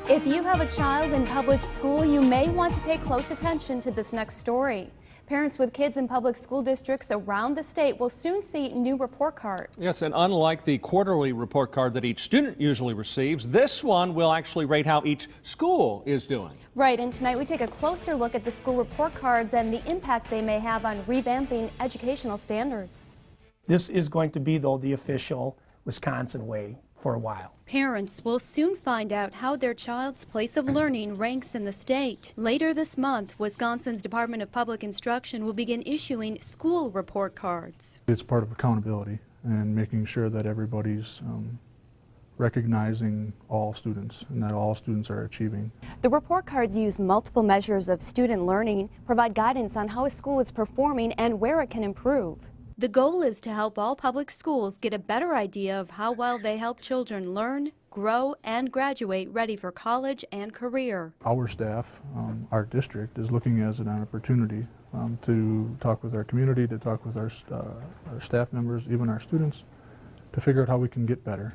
If you have a child in public school, you may want to pay close attention to this next story. Parents with kids in public school districts around the state will soon see new report cards. Yes, and unlike the quarterly report card that each student usually receives, this one will actually rate how each school is doing. Right, and tonight we take a closer look at the school report cards and the impact they may have on revamping educational standards. This is going to be, though, the official Wisconsin way for a while. Parents will soon find out how their child's place of learning ranks in the state. Later this month, Wisconsin's Department of Public Instruction will begin issuing school report cards. It's part of accountability and making sure that everybody's recognizing all students and that all students are achieving. The report cards use multiple measures of student learning, provide guidance on how a school is performing and where it can improve. The goal is to help all public schools get a better idea of how well they help children learn, grow, and graduate ready for college and career. Our staff, our district, is looking as an opportunity to talk with our community, to talk with our staff members, even our students, to figure out how we can get better.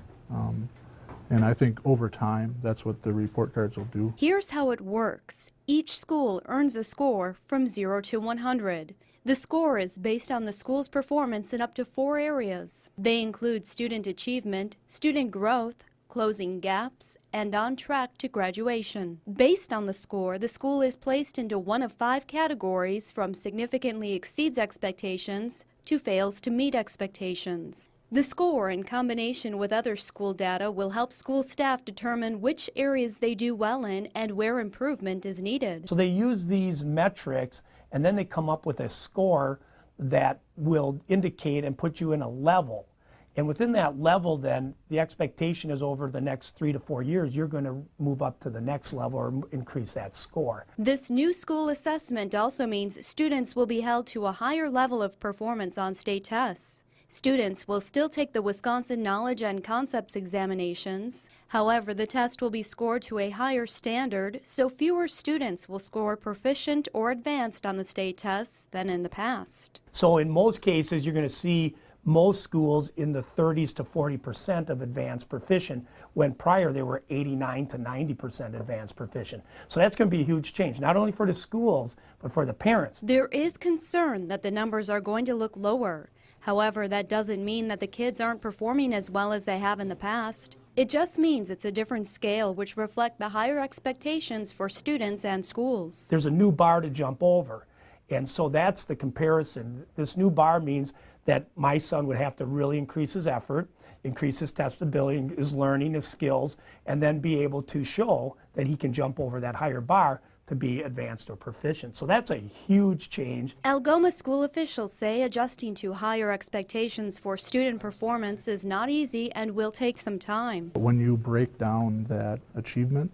And I think over time, that's what the report cards will do. Here's how it works. Each school earns a score from 0 to 100. The score is based on the school's performance in up to 4 areas. They include student achievement, student growth, closing gaps, and on track to graduation. Based on the school is placed into one of 5 categories, from significantly exceeds expectations to fails to meet expectations. The score, in combination with other school data, will help school staff determine which areas they do well in and where improvement is needed. So they use these metrics and then they come up with a score that will indicate and put you in a level. And within that level, then, the expectation is over the next 3 to 4 years, you're going to move up to the next level or increase that score. This new school assessment also means students will be held to a higher level of performance on state tests. Students will still take the Wisconsin Knowledge and Concepts examinations. However, the test will be scored to a higher standard, so fewer students will score proficient or advanced on the state tests than in the past. So in most cases, you're going to see most schools in the 30s to 40% of advanced proficient, when prior they were 89 to 90% advanced proficient. So that's going to be a huge change, not only for the schools, but for the parents. There is concern that the numbers are going to look lower. However, that doesn't mean that the kids aren't performing as well as they have in the past. It just means it's a different scale, which reflect the higher expectations for students and schools. There's a new bar to jump over, and so that's the comparison. This new bar means that my son would have to really increase his effort, increase his testability, his learning, his skills, and then be able to show that he can jump over that higher bar to be advanced or proficient. So that's a huge change. Algoma school officials say adjusting to higher expectations for student performance is not easy and will take some time. When you break down that achievement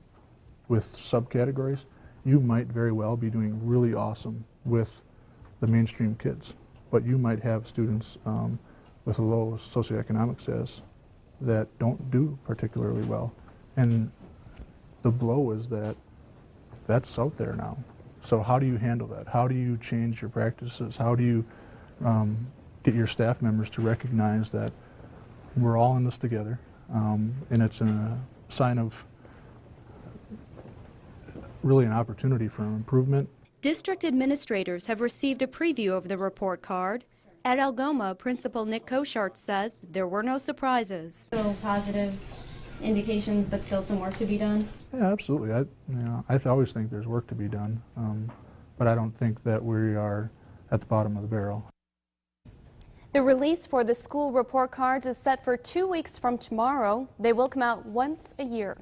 with subcategories, you might very well be doing really awesome with the mainstream kids, but you might have students with a low socioeconomic status that don't do particularly well. And the blow is that that's out there now. So how do you handle that? How do you change your practices? How do you get your staff members to recognize that we're all in this together, and it's a sign of really an opportunity for improvement? District administrators have received a preview of the report card. At Algoma, Principal Nick Koshart says there were no surprises. So positive indications, but still some work to be done? Yeah, absolutely. I always think there's work to be done, but I don't think that we are at the bottom of the barrel. The release for the school report cards is set for 2 weeks from tomorrow. They will come out once a year.